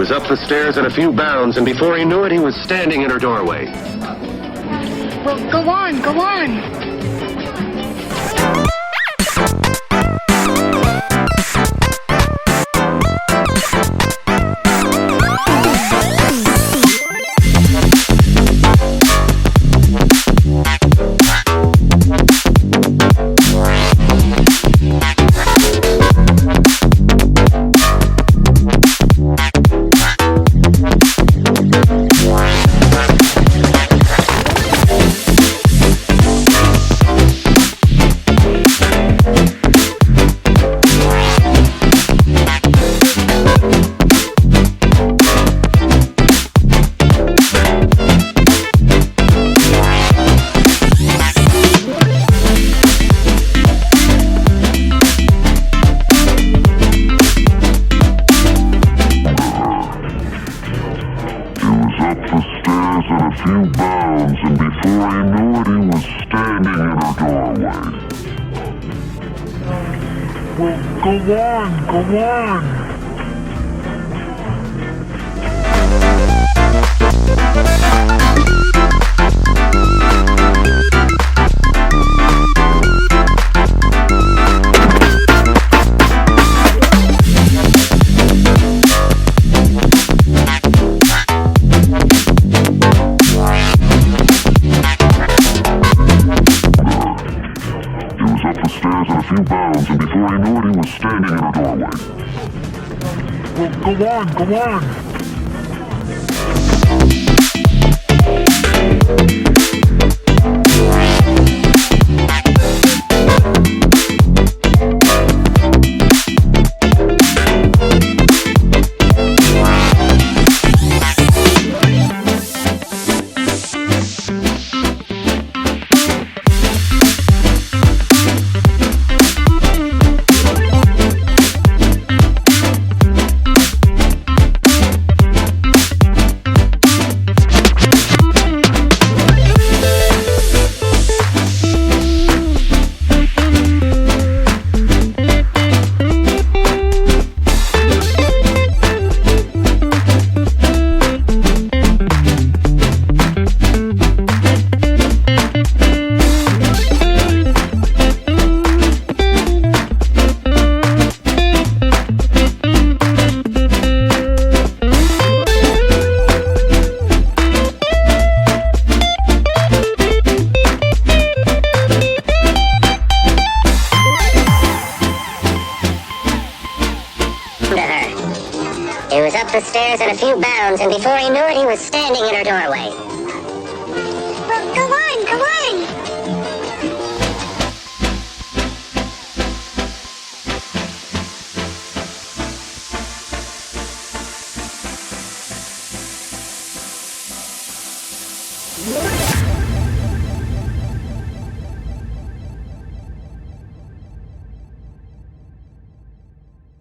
was up the stairs in a few bounds, and before he knew it, he was standing in her doorway. Well, go on, go on. Few bounds, and before he knew it, he was standing in her doorway. Well, go on, go on. Up the stairs in a few bounds, and before he knew it, he was standing in her doorway. Well, go on, go on. He was up the stairs in a few bounds, and before he knew it, he was standing in her doorway.